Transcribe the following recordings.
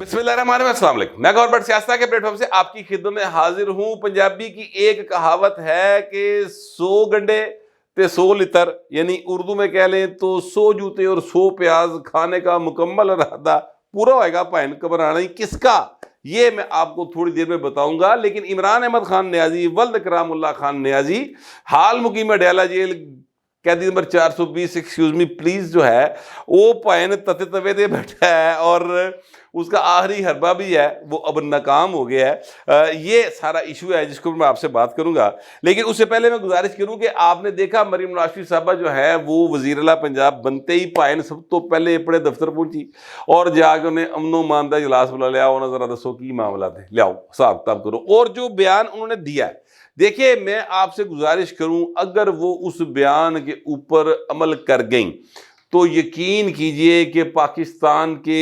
बिस्मिल्लाहिर्रहमानिर्रहीम, अस्सलाम वालेकुम। मैं गौर बट सियासत के प्लेटफॉर्म से आपकी खिदमत में हाजिर हूं। पंजाबी की एक कहावत है कि 100 गंडे ते 100 लितर, यानी उर्दू में कह लें तो 100 जूते और 100 प्याज खाने का मुकम्मल इरादा पूरा होएगा, भैन घबराना ही किसका, ये मैं आपको थोड़ी देर में बताऊंगा। लेकिन इमरान अहमद खान न्याजी वल्द करामुल्लाह खान न्याजी हाल मुकीम अडयाला जेल कैदी नंबर 420 एक्सक्यूज मी प्लीज जो है वो भैन तते तवे दे बैठा है और उसका आखिरी हरबा भी है वो अब नाकाम हो गया है। ये सारा इशू है जिसको मैं आपसे बात करूंगा। लेकिन उससे पहले मैं गुजारिश करूं कि आपने देखा मरीम नवाज शरीफ साहबा जो है वो वजीर आला पंजाब बनते ही भैन सब तो पहले अपने दफ्तर पहुंची और जाके उन्हें अमनो मान का इजलास बुला लिया। उन्होंने जरा दसो की मामला थे, लियाओ हिसाब किताब करो। और जो बयान उन्होंने दिया है, देखिए मैं आपसे गुजारिश करूं अगर वो उस बयान के ऊपर अमल कर गई तो यकीन कीजिए कि पाकिस्तान के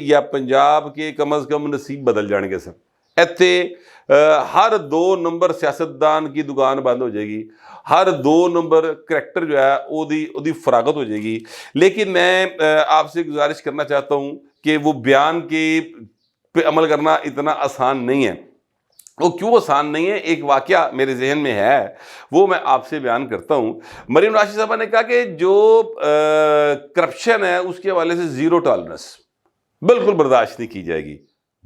या पंजाब के कम अज कम नसीब बदल जाएंगे सर। इत्थे हर 2 नंबर सियासतदान की दुकान बंद हो जाएगी, हर 2 नंबर करैक्टर जो है ओदी फरागत हो जाएगी। लेकिन मैं आपसे गुजारिश करना चाहता हूं कि वो बयान के पे अमल करना इतना आसान नहीं है। वो क्यों आसान नहीं है, एक वाकया मेरे जहन में है, वो मैं आपसे बयान करता हूँ। मरीम नवाज शरीफ साहब ने कहा कि जो करप्शन है उसके हवाले से जीरो टॉलरेंस बिल्कुल बर्दाश्त नहीं की जाएगी।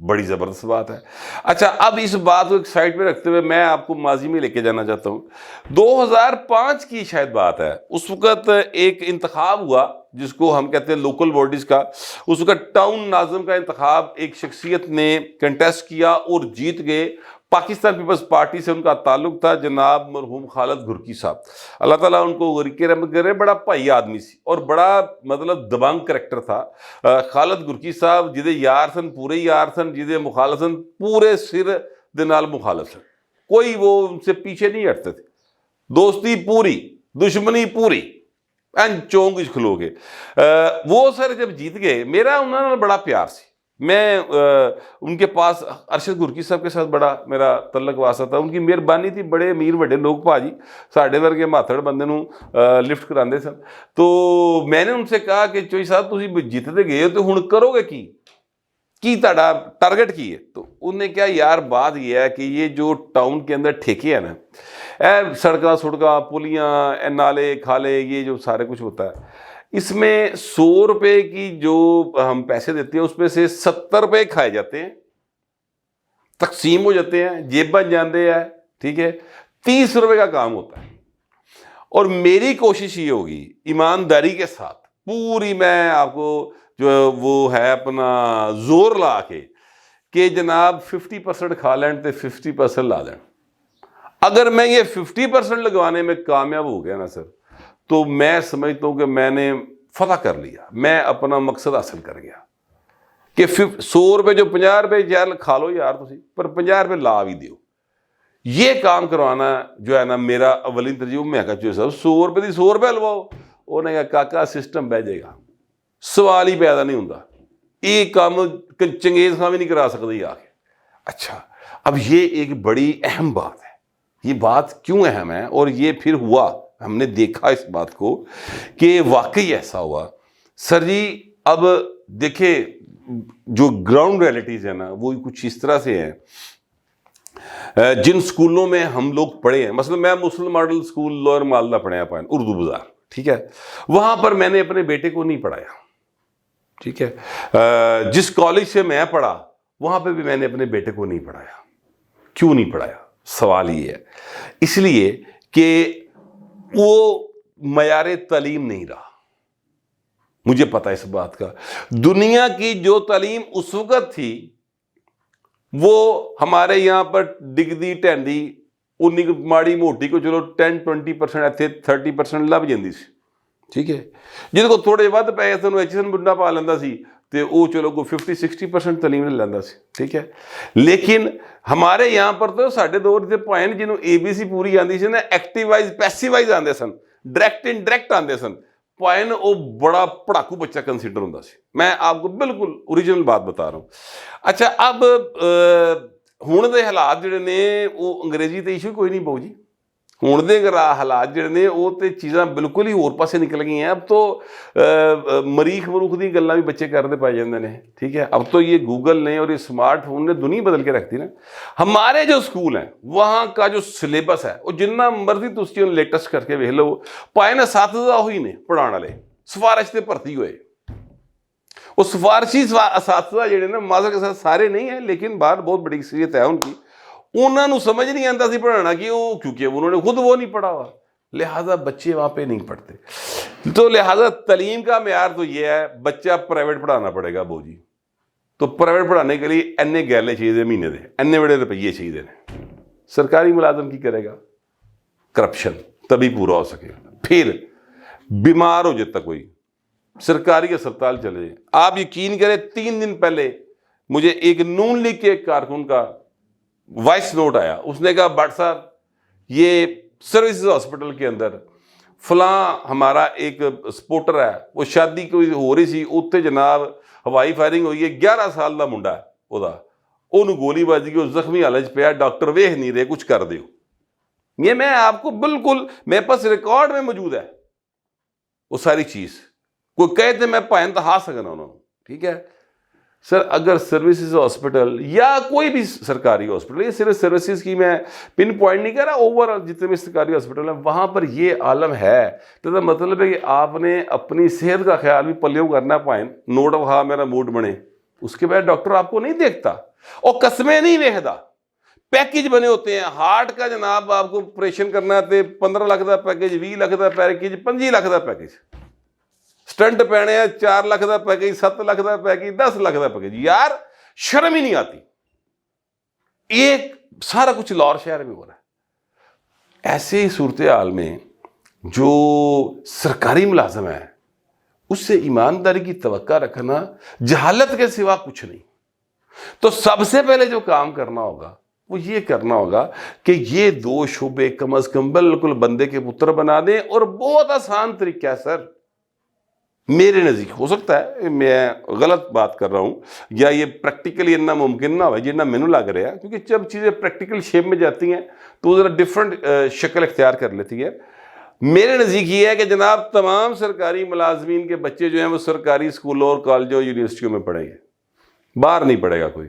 बड़ी ज़बरदस्त बात है। अच्छा, अब इस बात को एक साइड पे रखते हुए मैं आपको माजी में लेके जाना चाहता हूँ। 2005 की शायद बात है, उस वक़्त एक इंतखाब हुआ जिसको हम कहते हैं लोकल बॉडीज़ का। उस वक़्त टाउन नाज़िम का इंतखाब एक शख्सियत ने कंटेस्ट किया और जीत गए। पाकिस्तान पीपल्स पार्टी से उनका ताल्लुक था, जनाब मरहूम खालिद घुरकी साहब, अल्लाह ताला उनको गरीके रहमत करे। बड़ा भाई आदमी सी और बड़ा मतलब दबंग करैक्टर था खालिद घुरकी साहब, जिदे यार सन पूरे यार सन, जिदे मुखालफ सन पूरे सिर दे नाल मुखालफ सन, कोई वो उनसे पीछे नहीं हटते थे। दोस्ती पूरी, दुश्मनी पूरी, एन चौंक खलो गए। वो सर जब जीत गए, मेरा उन्होंने बड़ा प्यार सी। मैं उनके पास अरशद घुरकी साहब के साथ बड़ा मेरा तल्लक वास्ता था। उनकी मेहरबानी थी, बड़े अमीर वड्डे लोग भाजी साढ़े वर्गे माथड़ बंदे नूं लिफ्ट करांदे सन। तो मैंने उनसे कहा कि चोई साहब तुसीं जितते गए हो तो हुण करोगे की तुहाडा टारगेट की है? तो उन्होंने क्या, यार बात यह है कि ये जो टाउन के अंदर ठेके हैं ना, सड़का सुड़का पुलियाँ नाले खाले, ये जो सारे कुछ होता है, इसमें 100 रुपए की जो हम पैसे देते हैं उसमें से 70 रुपए खाए जाते हैं, तकसीम हो जाते हैं, जेबन जाते हैं, ठीक है। 30 रुपए का काम होता है। और मेरी कोशिश ये होगी ईमानदारी के साथ पूरी, मैं आपको जो वो है अपना जोर ला के जनाब 50% खा लें तो 50% ला दें। अगर मैं ये 50% लगवाने में कामयाब हो गया ना सर, तो मैं समझता हूं कि मैंने फतह कर लिया, मैं अपना मकसद हासिल कर गया कि 100 रुपए जो 50 रुपए यार खा लो यार तुसी, पर 50 रुपए ला भी दियो। ये काम करवाना जो है ना मेरा अवली तरजीह। मैं कहा जो साहब 100 रुपए की 100 रुपए लवाओ, उन्हें कहा काका सिस्टम बह जाएगा, सवाल ही पैदा नहीं होता, ये काम चंगेज खां भी नहीं करा सकते आके। अच्छा, अब ये एक बड़ी अहम बात है। ये बात क्यों अहम है और ये फिर हुआ, हमने देखा इस बात को कि वाकई ऐसा हुआ सर जी। अब देखिए जो ग्राउंड रियलिटीज है ना वो कुछ इस तरह से है। जिन स्कूलों में हम लोग पढ़े हैं, मतलब मैं मुस्लिम मॉडल स्कूल लोअर मालदा पढ़े पाए उर्दू बाजार, ठीक है, वहां पर मैंने अपने बेटे को नहीं पढ़ाया, ठीक है। जिस कॉलेज से मैं पढ़ा वहां पर भी मैंने अपने बेटे को नहीं पढ़ाया। क्यों नहीं पढ़ाया? सवाल ये है, इसलिए कि वो मयारे तालीम नहीं रहा। मुझे पता है इस बात का। दुनिया की जो तालीम उस वक्त थी वो हमारे यहाँ पर डिगदी टैंदी उन्नी माड़ी मोटी को चलो 10-20% इतने 30% लभ जाती सी, ठीक है। जिहदे कोल थोड़े वध पैसे सन एचएसएन बुंडा पा लैंदा सी तो वो चलो कोई 50-60% तालीम ले लैंदा सी, ठीक है। लेकिन हमारे यहाँ पर तो साढ़े दौर के पॉइंट जिन्हों ABC पूरी आती सी ना, एक्टिवाइज पैसिवाइज आते सन, डायरैक्ट इनडायरैक्ट आते सन पॉइंट, वो बड़ा पढ़ाकू बच्चा कंसिडर होता सी। मैं आपको बिल्कुल ओरिजिनल बात बता रहा हूँ। अच्छा, अब हुण दे हालात जिहड़े ने वो अंग्रेजी तो इशू कोई नहीं पाऊ जी, ਹੁਣ ਦੇ ਹਾਲਾਤ ਜਿਹੜੇ ਨੇ ਉਹ ਤੇ ਚੀਜ਼ਾਂ ਬਿਲਕੁਲ ਹੀ ਹੋਰ ਪਾਸੇ ਨਿਕਲ गई हैं। अब तो मरीख मरूख दी गल्लां भी बच्चे करते पाए जाते हैं। ठीक है, अब तो ये गूगल ने और ये स्मार्टफोन ने दुनिया बदल के रखती ना। हमारे जो स्कूल हैं वहाँ का जो सिलेबस है वो जिन्ना मर्जी तुसी लेटेस्ट करके वेख लो, पाए ना साथदा ही ने पढ़ाने वाले सिफारिश से भर्ती हुए। वो सिफारशी असातिज़ा जिहड़े ने माज़र के साथ सारे नहीं है, लेकिन बाहर बहुत बड़ी शख्सियत है उनकी, उन्होंने समझ नहीं आता सी पढ़ाना क्यों, क्योंकि उन्होंने खुद वो नहीं पढ़ा हुआ, लिहाजा बच्चे वहाँ पे नहीं पढ़ते। तो लिहाजा तालीम का मेयार तो ये है, बच्चा प्राइवेट पढ़ाना पड़ेगा बो जी। तो प्राइवेट पढ़ाने के लिए इन्ने गैले चाहिए महीने दे, इन्ने बड़े रुपये चाहिए ने। सरकारी मुलाजम की करेगा? करप्शन तभी पूरा हो सकेगा। फिर बीमार हो जाता कोई, सरकारी अस्पताल चले जाए, आप यकीन करें 3 दिन पहले मुझे एक नून लीग के कारकुन का वॉइस नोट आया। उसने कहा भट्ट साहब ये सर्विसेज हॉस्पिटल के अंदर फलां हमारा एक सपोर्टर है, वो शादी कोई हो रही सी, उत्थे जनाब हवाई फायरिंग हुई है, 11 साल का मुंडा है ओदा, ओनू गोली बज गई, उस जख्मी हालत च पिया, डॉक्टर वेख नहीं रहे, कुछ कर दियो। ये मैं आपको बिल्कुल मेरे पास रिकॉर्ड में मौजूद है वो सारी चीज़। कोई कहे तो मैं भाएं दहा सकना उन्होंने। ठीक है सर, अगर सर्विसेज हॉस्पिटल या कोई भी सरकारी हॉस्पिटल, ये सिर्फ सर्विसेज की मैं पिन पॉइंट नहीं कर रहा, ओवरऑल जितने भी सरकारी हॉस्पिटल हैं वहाँ पर ये आलम है, तो मतलब है कि आपने अपनी सेहत का ख्याल भी पल्लियों करना पाए, नोट वहा मेरा मूड बने, उसके बाद डॉक्टर आपको नहीं देखता और कस्में नहीं वेखदा। पैकेज बने होते हैं, हार्ट का जनाब आपको ऑपरेशन करना है तो 15 लाख का पैकेज, 20 लाख का पैकेज, 25 लाख का पैकेज, स्टंट पैने 4 लाख का पैकेज, 7 लाख का पैकेज, 10 लाख का पैकेज। यार शर्म ही नहीं आती। एक सारा कुछ लाहौर शहर में हो रहा है। ऐसे ही सूरत हाल में जो सरकारी मुलाजम है उससे ईमानदारी की तवक्का रखना जहालत के सिवा कुछ नहीं। तो सबसे पहले जो काम करना होगा वो ये करना होगा कि ये 2 शोबे कम अज कम बिल्कुल बंदे के पुत्र बना दें। और बहुत आसान तरीका है सर, मेरे नज़दीक, हो सकता है मैं गलत बात कर रहा हूँ या ये प्रैक्टिकली इतना मुमकिन ना हो जितना मैनू लग रहा है, क्योंकि जब चीज़ें प्रैक्टिकल शेप में जाती हैं तो ज़रा डिफरेंट शक्ल इख्तियार कर लेती है। मेरे नज़दीक ये है कि जनाब तमाम सरकारी मुलाजमीन के बच्चे जो हैं वो सरकारी स्कूलों और कॉलेजों यूनिवर्सिटियों में पढ़ेंगे, बाहर नहीं पड़ेगा कोई।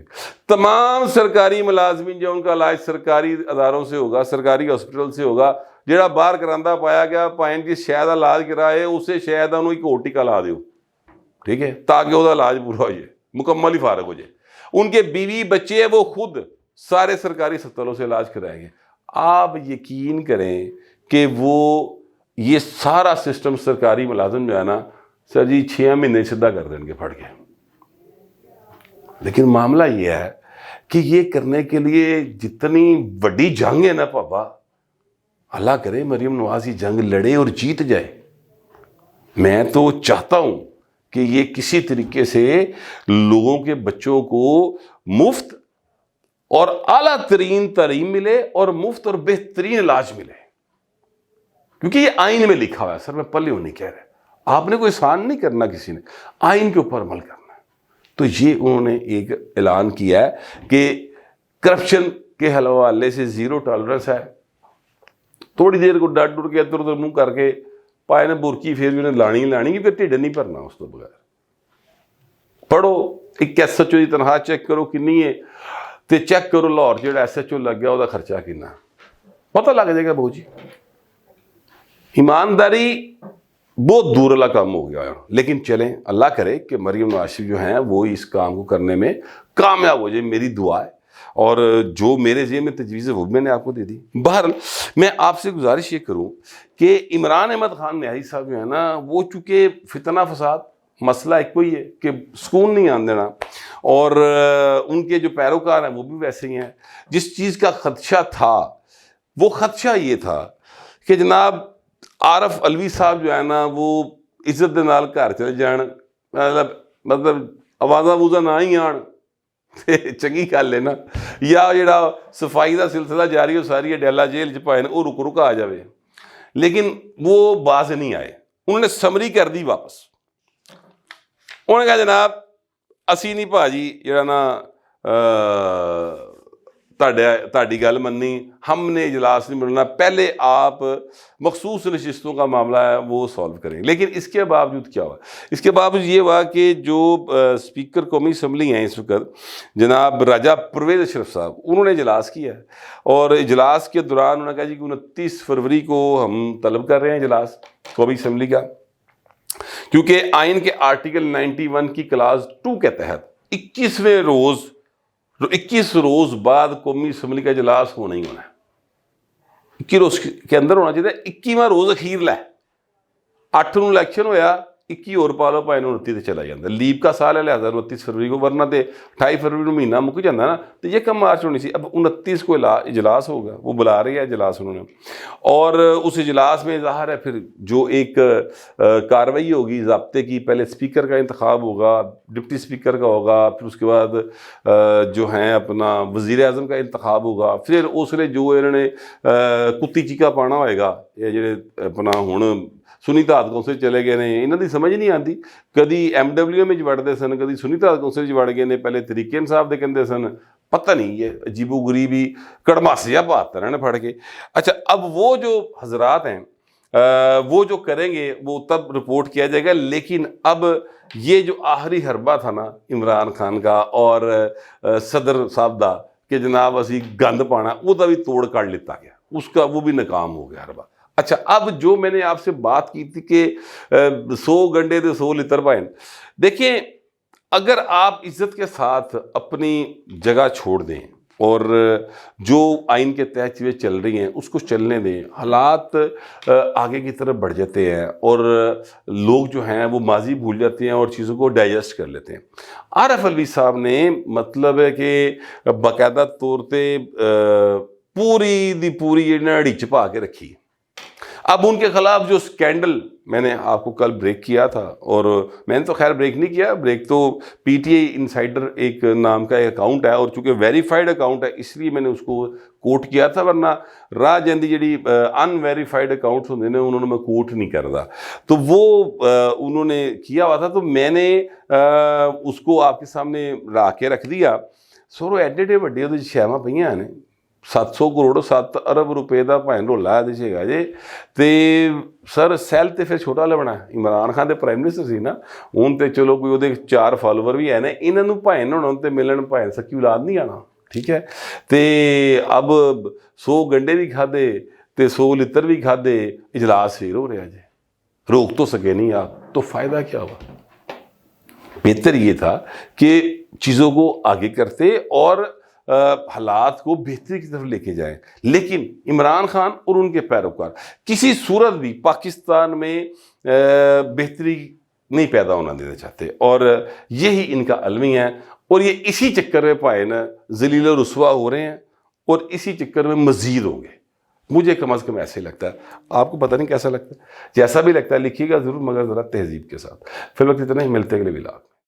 तमाम सरकारी मुलाजमीन जो उनका इलाज सरकारी अदारों से होगा, सरकारी हॉस्पिटल से होगा, ਜਿਹੜਾ ਬਾਹਰ ਕਰਾਂਦਾ ਪਾਇਆ ਗਿਆ ਭਾਵੇਂ ਕਿ ਸ਼ਾਇਦ ਇਲਾਜ ਕਰਾਏ ਉਸੇ ਸ਼ਾਇਦ ਉਹਨੂੰ ਇੱਕ ਹੋਰ ਟੀਕਾ ਲਾ ਦਿਓ, ठीक है, ताकि ਉਹਦਾ इलाज पूरा हो जाए, मुकम्मल ही फारग हो जाए। उनके बीवी बच्चे हैं वो खुद सारे सरकारी अस्पतालों से इलाज कराएंगे। आप यकीन करें कि वो ये सारा सिस्टम सरकारी मुलाजिम जो है ना सर जी 6 महीने सीधा कर देंगे फट के। लेकिन मामला ये है कि ये करने के लिए जितनी बड़ी जंग है ना पापा, अल्लाह करे मरियम नवाज की जंग लड़े और जीत जाए। मैं तो चाहता हूं कि ये किसी तरीके से लोगों के बच्चों को मुफ्त और आला तरीन तालीम मिले और मुफ्त और बेहतरीन इलाज मिले, क्योंकि ये आइन में लिखा हुआ है। सर मैं पल्ले नहीं कह रहा, आपने कोई एहसान नहीं करना, किसी ने आइन के ऊपर अमल करना है। तो ये उन्होंने एक ऐलान किया है कि करप्शन के हवाले से 0 टॉलरेंस है। थोड़ी देर को डर डुर के इधर उधर मुंह करके पाए ने बुरकी फिर भी उन्हें लानी फिर ढिड नहीं भरना उस तो बगैर। पढ़ो एक SHO की तनख्वाह चेक करो कितनी है, तो चेक करो लाहौर जो SHO लग गया उसका खर्चा कितना, पता लग जाएगा बहू जी। ईमानदारी बहुत दूर वाला काम हो गया। लेकिन चलें, अल्लाह करे कि मरियम नवाज जो हैं वो इस काम को करने में कामयाब हो जाए, मेरी दुआ है। और जो मेरे जेब में तजवीज़ वो मैंने आपको दे दी। बहरहाल मैं आपसे गुजारिश ये करूं कि इमरान अहमद खान न्याही साहब जो है ना वो चूँकि फितना फसाद मसला एक ही है कि सुकून नहीं आने देना, और उनके जो पैरोकार हैं वो भी वैसे ही हैं। जिस चीज़ का खदशा था वो खदशा ये था कि जनाब आरफ अलवी साहब जो है ना वो इज्जत दे नाल घर चले जान, मतलब आवाज़ा वूजा ना ही आन चंगी गल है ना, या जिहड़ा सफाई का सिलसिला जारी हो सारी डेला जेल च पाए वो रुक आ जाए। लेकिन वो बाज नहीं आए, उन्होंने समरी कर दी वापस। उन्होंने कहा जनाब असी नहीं भाजी जिहड़ा ना تہاڈی گل مننی، ہم نے اجلاس نہیں بلنا، پہلے آپ مخصوص نشستوں کا معاملہ ہے وہ سالو کریں. لیکن اس کے باوجود کیا ہوا؟ اس کے باوجود یہ ہوا کہ جو اسپیکر قومی اسمبلی ہیں اس وقت جناب راجہ پرویز اشرف صاحب، انہوں نے اجلاس کیا ہے، اور اجلاس کے دوران انہوں نے کہا جی کہ 29 فروری کو ہم طلب کر رہے ہیں اجلاس قومی اسمبلی کا، کیونکہ آئین کے آرٹیکل 91 کی کلاس 2 کے تحت 21 روز بعد قومی اسمبلی کا اجلاس ہونا ہی ہونا ہے. 21 روز کے اندر ہونا چاہیے. 21واں روز اخیر لے 8 ਨੂੰ الیکشن ہویا، 21 اور پا لو پائے 29 تے چلا جاتا. لیپ کا سال ہے لہذا 29 فروری کو، ورنہ تے 28 فروری کو مہینہ مک جاتا نا، تو یہ کم مارچ ہونی سی. اب 29 کو اجلاس ہوگا، وہ بلا رہی ہے اجلاس انہوں نے، اور اس اجلاس میں ظاہر ہے پھر جو ایک کارروائی ہوگی ضابطے کی، پہلے اسپیکر کا انتخاب ہوگا، ڈپٹی اسپیکر کا ہوگا، پھر اس کے بعد جو ہیں اپنا وزیر اعظم کا انتخاب ہوگا، پھر اس نے جو انہوں نے کتی چیکا پانا ہوئے گا، یہ جڑے اپنا ہن سنی تحت کونسل چلے گئے نے، انہوں کی سمجھ نہیں آتی، کدی MWM میں وڑتے سن، کدی سنی تحت کونسل وڑ گئے نے، پہلے طریقے انصاف دے کہندے سن، پتہ نہیں، یہ عجیب و غریبی کڑماسیا بات ہے نا پھڑ کے. اچھا، اب وہ جو حضرات ہیں وہ جو کریں گے وہ تب رپورٹ کیا جائے گا. لیکن اب یہ جو آخری حربہ تھا نا عمران خان کا اور صدر صاحب دا کہ جناب اسی گند پانا، وہ بھی توڑ کر لیتا گیا، اس کا وہ بھی ناکام ہو گیا حربہ. اچھا، اب جو میں نے آپ سے بات کی تھی کہ 100 گنڈے دے 100 لتر پائیں، دیکھیں اگر آپ عزت کے ساتھ اپنی جگہ چھوڑ دیں اور جو آئین کے تحت چیزیں چل رہی ہیں اس کو چلنے دیں، حالات آگے کی طرف بڑھ جاتے ہیں اور لوگ جو ہیں وہ ماضی بھول جاتے ہیں اور چیزوں کو ڈائجسٹ کر لیتے ہیں. عارف علوی صاحب نے مطلب ہے کہ باقاعدہ طور پہ پوری دی پوری اڑی چھپا کے رکھی. اب ان کے خلاف جو سکینڈل میں نے آپ کو کل بریک کیا تھا، اور میں نے تو خیر بریک نہیں کیا، بریک تو PTI انسائڈر ایک نام کا اکاؤنٹ ہے، اور چونکہ ویریفائڈ اکاؤنٹ ہے اس لیے میں نے اس کو کوٹ کیا تھا، ورنہ راہ جاندی جڑی ان ویریفائڈ اکاؤنٹس ہوندے نے انہوں نے میں کوٹ نہیں کردا، تو وہ انہوں نے کیا ہوا تھا، تو میں نے اس کو آپ کے سامنے لا کے رکھ دیا. سو ایڈے وڈے وہ شیواں پہ نے 700 کروڑ 7 ارب روپے کا بھائیں رولا ہے گا جی. تے سر سیل تے پھر چھوٹا لبنا، عمران خان دے پرائم منسٹر سی نا، ہوں تے چلو کوئی وہ 4 فالوور بھی ہے نا، انہوں بھائیں ہونا تے ملن بھائیں سکی اولاد نہیں آنا. ٹھیک ہے، تے اب 100 گنڈے بھی کھادے تے 100 لتر بھی کھادے، اجلاس پھر ہو رہا جی. روک تو سکے نہیں آپ، تو فائدہ کیا ہوا؟ بہتر یہ تھا کہ چیزوں کو آگے کرتے اور حالات کو بہتری کی طرف لے کے جائیں. لیکن عمران خان اور ان کے پیروکار کسی صورت بھی پاکستان میں بہتری نہیں پیدا ہونا دینا چاہتے، اور یہی ان کا المی ہے، اور یہ اسی چکر میں پائے نا ذلیل و رسوا ہو رہے ہیں، اور اسی چکر میں مزید ہوں گے. مجھے کم از کم ایسے لگتا ہے. آپ کو پتہ نہیں کیسا لگتا ہے، جیسا بھی لگتا ہے لکھیے گا ضرور، مگر ذرا تہذیب کے ساتھ. فی الوقت اتنا ہی، ملتے اگلے ولاگ.